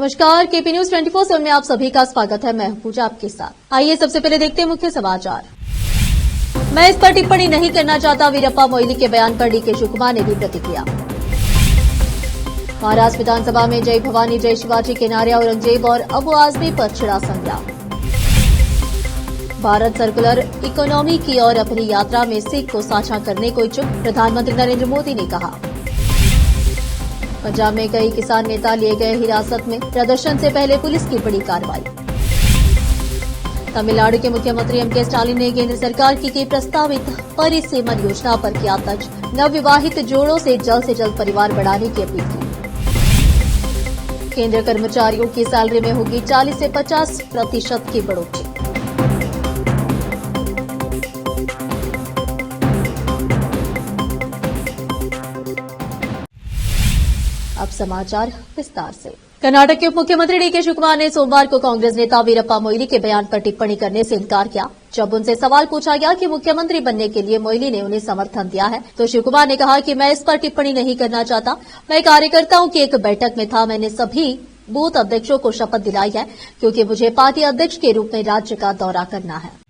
नमस्कार, KP news 24/7 में आप सभी का स्वागत है। मैं हूं पूजा आपके साथ। आइए सबसे पहले देखते हैं मुख्य समाचार। मैं इस पर टिप्पणी नहीं करना चाहता, वीरप्पा मोइली के बयान पर डीके शिवकुमार ने दी प्रतिक्रिया। महाराष्ट्र विधानसभा में जय भवानी जय शिवाजी के नारे, औरंगजेब और अबू आजमी पर छिड़ा संग्राम। भारत सर्कुलर इकोनॉमी की ओर अपनी यात्रा में सीख को साझा करने को इच्छुक, प्रधानमंत्री नरेंद्र मोदी ने कहा। पंजाब में कई किसान नेता लिए गए हिरासत में, प्रदर्शन से पहले पुलिस की बड़ी कार्रवाई। तमिलनाडु के मुख्यमंत्री एम.के. स्टालिन ने केंद्र सरकार की प्रस्तावित परिसीमन योजना पर किया तर्ज, नवविवाहित जोड़ों से जल्द परिवार बढ़ाने की अपील की। केंद्रीय कर्मचारियों की सैलरी में होगी 40 से 50% की बढ़ोतरी। अब समाचार विस्तार से। कर्नाटक के उप मुख्यमंत्री डीके शिवकुमार ने सोमवार को कांग्रेस नेता वीरप्पा मोइली के बयान पर टिप्पणी करने से इनकार किया। जब उनसे सवाल पूछा गया कि मुख्यमंत्री बनने के लिए मोइली ने उन्हें समर्थन दिया है, तो शिवकुमार ने कहा कि मैं इस पर टिप्पणी नहीं करना चाहता। मैं कार्यकर्ताओं की एक बैठक में था, मैंने सभी बूथ अध्यक्षों को शपथ दिलाई है, क्योंकि मुझे पार्टी अध्यक्ष के रूप में राज्य का दौरा करना है।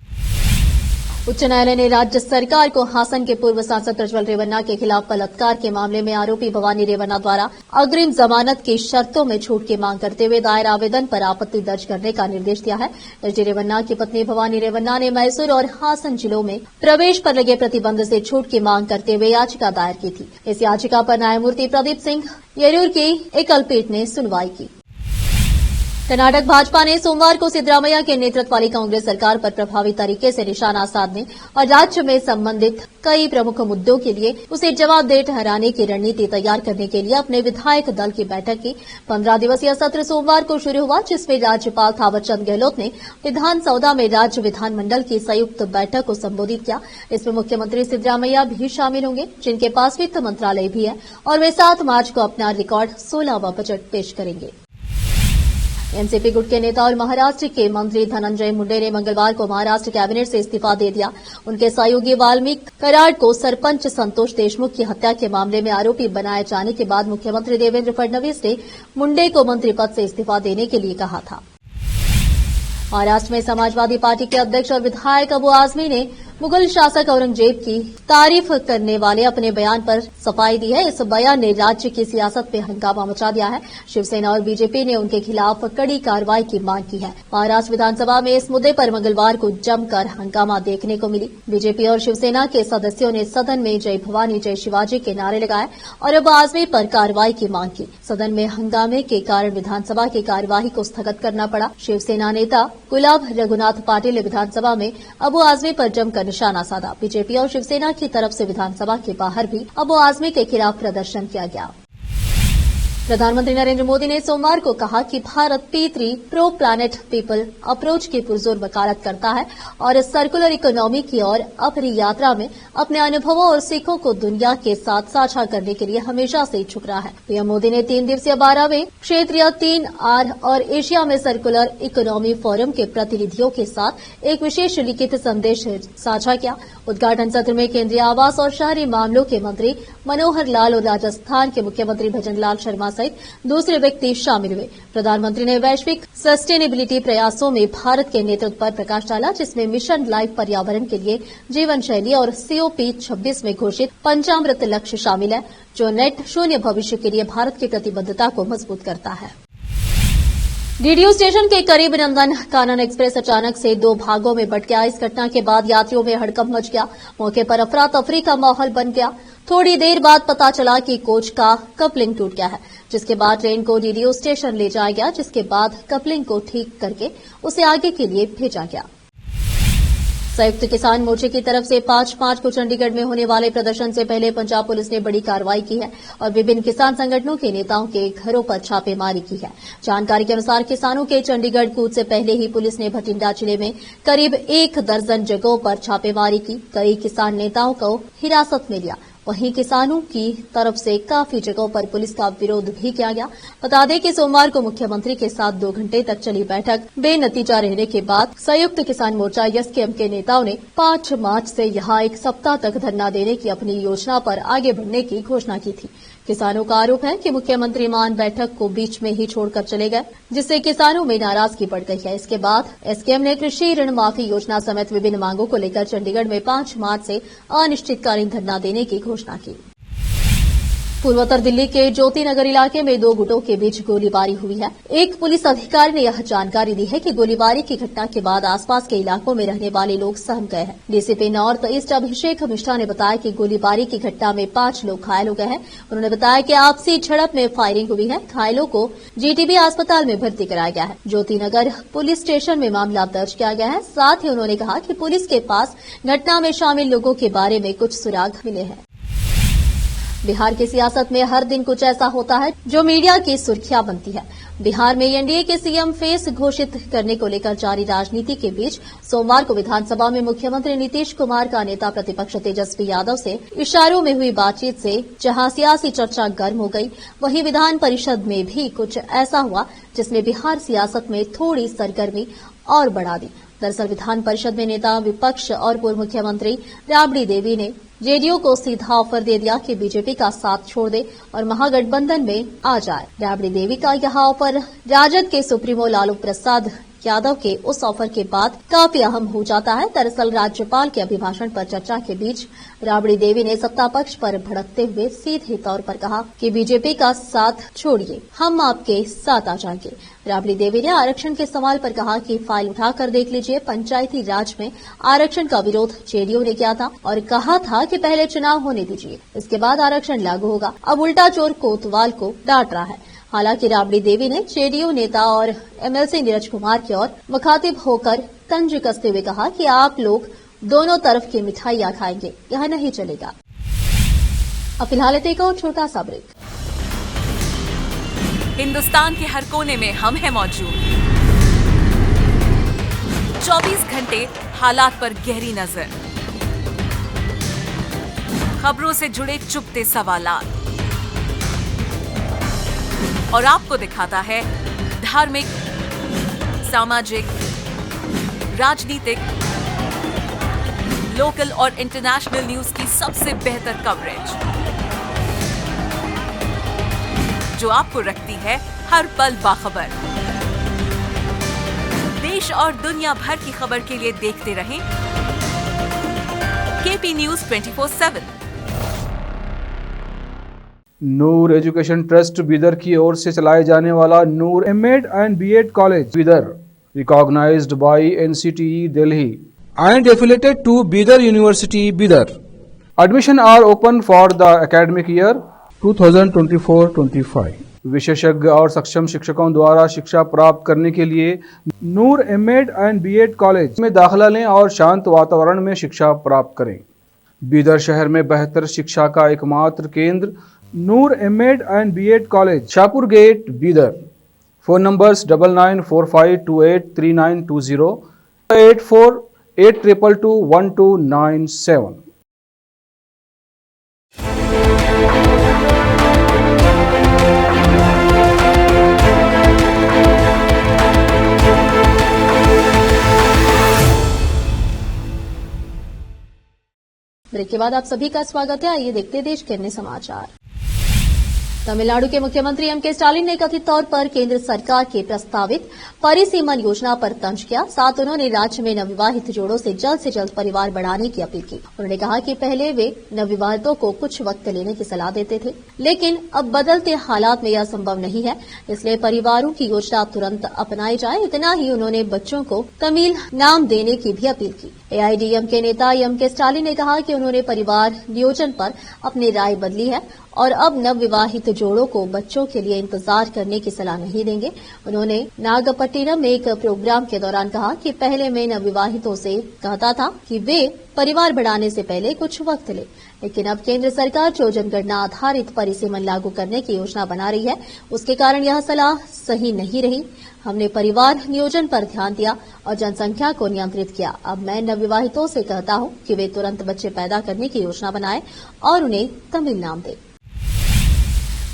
उच्च न्यायालय ने राज्य सरकार को हासन के पूर्व सांसद प्रज्वल रेवन्ना के खिलाफ बलात्कार के मामले में आरोपी भवानी रेवन्ना द्वारा अग्रिम जमानत की शर्तों में छूट की मांग करते हुए दायर आवेदन पर आपत्ति दर्ज करने का निर्देश दिया है। एसडी रेवन्ना की पत्नी भवानी रेवन्ना ने मैसूर और हासन जिलों में प्रवेश पर लगे प्रतिबंध से छूट की मांग करते हुए याचिका दायर की थी। इस याचिका पर न्यायमूर्ति प्रदीप सिंह येरूर की एकल पीठ ने सुनवाई की। कर्नाटक भाजपा ने सोमवार को सिद्धरामैया के नेतृत्व वाली कांग्रेस सरकार पर प्रभावी तरीके से निशाना साधने और राज्य में संबंधित कई प्रमुख मुद्दों के लिए उसे जवाबदेह ठहराने की रणनीति तैयार करने के लिए अपने विधायक दल की बैठक की। 15 दिवसीय सत्र सोमवार को शुरू हुआ, जिसमें राज्यपाल थावरचंद गहलोत ने विधानसौदा में राज्य विधानमंडल की संयुक्त बैठक को संबोधित किया। इसमें मुख्यमंत्री सिद्धरामैया भी शामिल होंगे, जिनके पास वित्त मंत्रालय भी है, और वे 7 मार्च को अपना रिकॉर्ड 16वां बजट पेश करेंगे। एनसीपी गुट के नेता और महाराष्ट्र के मंत्री धनंजय मुंडे ने मंगलवार को महाराष्ट्र कैबिनेट से इस्तीफा दे दिया। उनके सहयोगी वाल्मीकि कराड को सरपंच संतोष देशमुख की हत्या के मामले में आरोपी बनाए जाने के बाद मुख्यमंत्री देवेंद्र फडणवीस ने मुंडे को मंत्री पद से इस्तीफा देने के लिए कहा था। महाराष्ट्र में समाजवादी पार्टी के अध्यक्ष और विधायक अबू आजमी ने मुगल शासक औरंगजेब की तारीफ करने वाले अपने बयान पर सफाई दी है। इस बयान ने राज्य की सियासत में हंगामा मचा दिया है। शिवसेना और बीजेपी ने उनके खिलाफ कड़ी कार्रवाई की मांग की है। महाराष्ट्र विधानसभा में इस मुद्दे पर मंगलवार को जमकर हंगामा देखने को मिली। बीजेपी और शिवसेना के सदस्यों ने सदन में जय भवानी जय शिवाजी के नारे लगाए और अबू आजमी पर कार्रवाई की मांग की। सदन में हंगामे के कारण विधानसभा की कार्यवाही को स्थगित करना पड़ा। शिवसेना नेता गुलाब रघुनाथ पाटिल ने विधानसभा में अबू आजमी पर जमकर निशाना साधा। बीजेपी और शिवसेना की तरफ से विधानसभा के बाहर भी अबू आजमी के खिलाफ प्रदर्शन किया गया। प्रधानमंत्री नरेंद्र मोदी ने सोमवार को कहा कि Bharat P3 pro planet people approach की पुरजोर वकालत करता है और सर्कुलर इकोनॉमी की ओर अपनी यात्रा में अपने अनुभवों और सीखों को दुनिया के साथ साझा करने के लिए हमेशा से इच्छुक रहा है। पीएम मोदी ने 3 दिवसीय 12वें क्षेत्रीय 3R और एशिया में सर्कुलर इकोनॉमी फोरम के प्रतिनिधियों के साथ एक विशेष लिखित संदेश साझा किया। उद्घाटन सत्र में केंद्रीय आवास और शहरी मामलों के मंत्री मनोहर लाल और राजस्थान के मुख्यमंत्री भजन लाल शर्मा सहित दूसरे व्यक्ति शामिल हुए। प्रधानमंत्री ने वैश्विक सस्टेनेबिलिटी प्रयासों में भारत के नेतृत्व पर प्रकाश डाला, जिसमें मिशन लाइफ पर्यावरण के लिए जीवन शैली और COP26 में घोषित पंचामृत लक्ष्य शामिल है, जो नेट शून्य भविष्य के लिए भारत की प्रतिबद्धता को मजबूत करता है। डीडीयू स्टेशन के करीब नंदन कानन एक्सप्रेस अचानक से 2 भागों में बंट गया। इस घटना के बाद यात्रियों में हड़कंप मच गया। मौके पर अफरा तफरी का माहौल बन गया। थोड़ी देर बाद पता चला कि कोच का कपलिंग टूट गया है, जिसके बाद ट्रेन को डीडीयू स्टेशन ले जाया गया, जिसके बाद कपलिंग को ठीक करके उसे आगे के लिए भेजा गया। संयुक्त किसान मोर्चे की तरफ से 5 मार्च को चंडीगढ़ में होने वाले प्रदर्शन से पहले पंजाब पुलिस ने बड़ी कार्रवाई की है और विभिन्न किसान संगठनों के नेताओं के घरों पर छापेमारी की है। जानकारी के अनुसार किसानों के चंडीगढ़ कूच से पहले ही पुलिस ने भटिंडा जिले में करीब 1 दर्जन जगहों पर छापेमारी की। कई किसान नेताओं को हिरासत में लिया। वहीं किसानों की तरफ से काफी जगहों पर पुलिस का विरोध भी किया गया। बता दें कि सोमवार को मुख्यमंत्री के साथ 2 घंटे तक चली बैठक बेनतीजा रहने के बाद संयुक्त किसान मोर्चा एसकेएम के नेताओं ने 5 मार्च से यहां 1 सप्ताह तक धरना देने की अपनी योजना पर आगे बढ़ने की घोषणा की थी। किसानों का आरोप है कि मुख्यमंत्री मान बैठक को बीच में ही छोड़कर चले गए, जिससे किसानों में नाराजगी बढ़ गई है। इसके बाद एसकेएम ने कृषि ऋण माफी योजना समेत विभिन्न मांगों को लेकर चंडीगढ़ में 5 मार्च से अनिश्चितकालीन धरना देने की घोषणा की। पूर्वोत्तर दिल्ली के ज्योति नगर इलाके में 2 गुटों के बीच गोलीबारी हुई है। एक पुलिस अधिकारी ने यह जानकारी दी है कि गोलीबारी की घटना के बाद आसपास के इलाकों में रहने वाले लोग सहम गए हैं। DCP north east Abhishek Mishra ने बताया कि गोलीबारी की घटना में 5 लोग घायल हो गए हैं। उन्होंने बताया कि आपसी झड़प में फायरिंग हुई है। घायलों को जीटीबी अस्पताल में भर्ती कराया गया है। ज्योति नगर पुलिस स्टेशन में मामला दर्ज किया गया है। साथ ही उन्होंने कहा कि पुलिस के पास घटना में शामिल लोगों के बारे में कुछ सुराग मिले हैं। बिहार की सियासत में हर दिन कुछ ऐसा होता है जो मीडिया की सुर्खियां बनती है। बिहार में एनडीए के सीएम फेस घोषित करने को लेकर जारी राजनीति के बीच सोमवार को विधानसभा में मुख्यमंत्री नीतीश कुमार का नेता प्रतिपक्ष तेजस्वी यादव से इशारों में हुई बातचीत से जहां सियासी चर्चा गर्म हो गई, वहीं विधान परिषद में भी कुछ ऐसा हुआ जिसने बिहार सियासत में थोड़ी सरगर्मी और बढ़ा दी। दरअसल विधान परिषद में नेता विपक्ष और पूर्व मुख्यमंत्री राबड़ी देवी ने जेडीयू को सीधा ऑफर दे दिया कि बीजेपी का साथ छोड़ दे और महागठबंधन में आ जाए। राबड़ी देवी का यह ऑफर राजद के सुप्रीमो लालू प्रसाद यादव के उस ऑफर के बाद काफी अहम हो जाता है। दरअसल राज्यपाल के अभिभाषण पर चर्चा के बीच राबड़ी देवी ने सत्ता पक्ष पर भड़कते हुए सीधे तौर पर कहा कि बीजेपी का साथ छोड़िए, हम आपके साथ आ जाएंगे। राबड़ी देवी ने आरक्षण के सवाल पर कहा कि फाइल उठाकर देख लीजिए, पंचायती राज में आरक्षण का विरोध जेडीयू ने किया था और कहा था कि पहले चुनाव होने दीजिए, इसके बाद आरक्षण लागू होगा। अब उल्टा चोर कोतवाल को डांट रहा है। हालांकि राबड़ी देवी ने जेडीयू नेता और एमएलसी नीरज कुमार की ओर मुखातिब होकर तंज कसते हुए कहा कि आप लोग दोनों तरफ की मिठाइयां खाएंगे, यह नहीं चलेगा। अब फिलहाल एक और छोटा सा ब्रेक। हिंदुस्तान के हर कोने में हम हैं मौजूद। 24 घंटे हालात पर गहरी नजर, खबरों से जुड़े चुपते सवालात और आपको दिखाता है धार्मिक, सामाजिक, राजनीतिक, लोकल और इंटरनेशनल न्यूज की सबसे बेहतर कवरेज, जो आपको रखती है हर पल बाखबर। देश और दुनिया भर की खबर के लिए देखते रहें KP news 24/7। Noor education trust Bidar की ओर से चलाए जाने वाला Noor MEd and BEd college Bidar, recognised by NCTE Delhi and affiliated to Bidar University, Bidar. Admission are open for the academic year 2024-25. विशेषज्ञ और सक्षम शिक्षकों द्वारा शिक्षा प्राप्त करने के लिए नूर एमएड एंड बीएड कॉलेज में दाखिला लें और शांत वातावरण में शिक्षा प्राप्त करें। बीदर शहर में बेहतर शिक्षा का एकमात्र केंद्र Noor MEd and BEd college, Shahpur gate, Bidar. Phone numbers 9945283920, 8482221297। Break के बाद आप सभी का स्वागत है। आइए देखते हैं देश के अन्य समाचार। तमिलनाडु के मुख्यमंत्री एमके स्टालिन ने कथित तौर पर केंद्र सरकार के प्रस्तावित परिसीमन योजना पर तंज किया। साथ उन्होंने राज्य में नवविवाहित जोड़ों से जल्द परिवार बढ़ाने की अपील की। उन्होंने कहा कि पहले वे नवविवाहितों को कुछ वक्त लेने की सलाह देते थे, लेकिन अब बदलते हालात में यह संभव नहीं है, इसलिए परिवारों की योजना तुरंत अपनाई जाए। इतना ही उन्होंने बच्चों को तमिल नाम देने की भी अपील की। एआईडीएमके नेता एमके स्टालिन ने कहा कि उन्होंने परिवार नियोजन पर अपनी राय बदली है और अब नवविवाहित जोड़ों को बच्चों के लिए इंतजार करने की सलाह नहीं देंगे। उन्होंने नागपट्टिनम में एक प्रोग्राम के दौरान कहा कि पहले मैं नवविवाहितों से कहता था कि वे परिवार बढ़ाने से पहले कुछ वक्त ले, लेकिन अब केंद्र सरकार जो जनगणना आधारित परिसीमन लागू करने की योजना बना रही है, उसके कारण यह सलाह सही नहीं रही। हमने परिवार नियोजन पर ध्यान दिया और जनसंख्या को नियंत्रित किया। अब मैं नवविवाहितों से कहता हूं कि वे तुरंत बच्चे पैदा करने की योजना बनाएं और उन्हें तमिल नाम दें।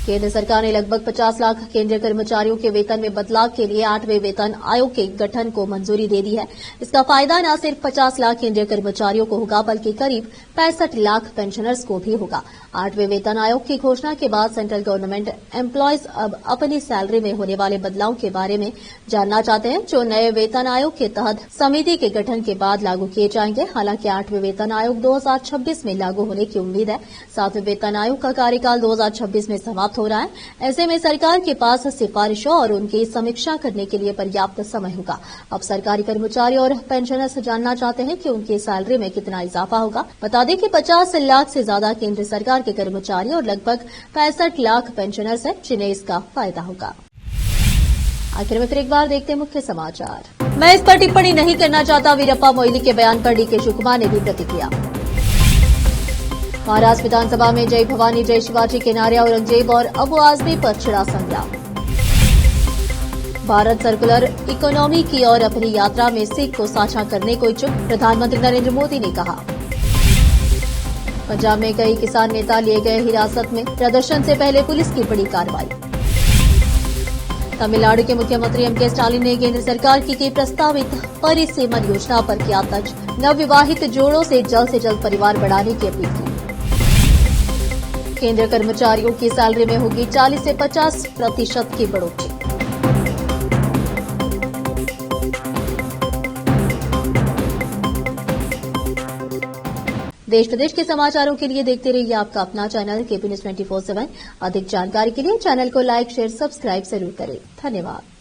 केंद्र सरकार ने लगभग 50 लाख केंद्रीय कर्मचारियों के वेतन में बदलाव के लिए 8वें वेतन आयोग के गठन को मंजूरी दे दी है। इसका फायदा न सिर्फ 50 लाख केंद्रीय कर्मचारियों को होगा बल्कि करीब 65 लाख पेंशनर्स को भी होगा। 8वें वेतन आयोग की घोषणा के बाद सेंट्रल गवर्नमेंट एम्प्लॉयज अब अपनी सैलरी में होने वाले बदलाव के बारे में जानना चाहते हैं, जो नए वेतन आयोग के तहत समिति के गठन के बाद लागू किए जाएंगे। हालांकि 8वें वेतन आयोग 2026 में लागू होने की उम्मीद है। 7वें वेतन आयोग का कार्यकाल 2026 में समाप्त हो रहा है। ऐसे में सरकार के पास सिफारिशों और उनकी समीक्षा करने के लिए पर्याप्त समय होगा। अब सरकारी कर्मचारी और पेंशनर्स जानना चाहते हैं कि उनकी सैलरी में कितना इजाफा होगा। बता दें कि 50 लाख से ज्यादा केंद्र सरकार के कर्मचारी और लगभग 65 लाख पेंशनर्स हैं जिन्हें इसका फायदा होगा। आखिर में फिर एक बार देखते हैं मुख्य समाचार। मैं इस पर टिप्पणी नहीं करना चाहता, वीरप्पा मोइली के बयान पर डीके शिवकुमार ने दी प्रतिक्रिया। महाराष्ट्र विधानसभा में जय भवानी जय शिवाजी के नारे औरंगजेब और अबू आजमी पर छिड़ा संग्राम। भारत सर्कुलर इकोनॉमी की ओर अपनी यात्रा में सीख को साझा करने को इच्छुक, प्रधानमंत्री नरेंद्र मोदी ने कहा। पंजाब में कई किसान नेता लिए गए हिरासत में, प्रदर्शन से पहले पुलिस की बड़ी कार्रवाई। तमिलनाडु के मुख्यमंत्री एमके स्टालिन ने केंद्र सरकार की प्रस्तावित परिसीमन योजना पर किया तर्ज, नवविवाहित जोड़ों से जल्द परिवार बढ़ाने की अपील की। केंद्रीय कर्मचारियों की सैलरी में होगी 40 से 50% की बढ़ोतरी। देश प्रदेश के समाचारों के लिए देखते रहिए आपका अपना चैनल केपी न्यूज 24/7। अधिक जानकारी के लिए चैनल को लाइक, शेयर, सब्सक्राइब जरूर करें। धन्यवाद।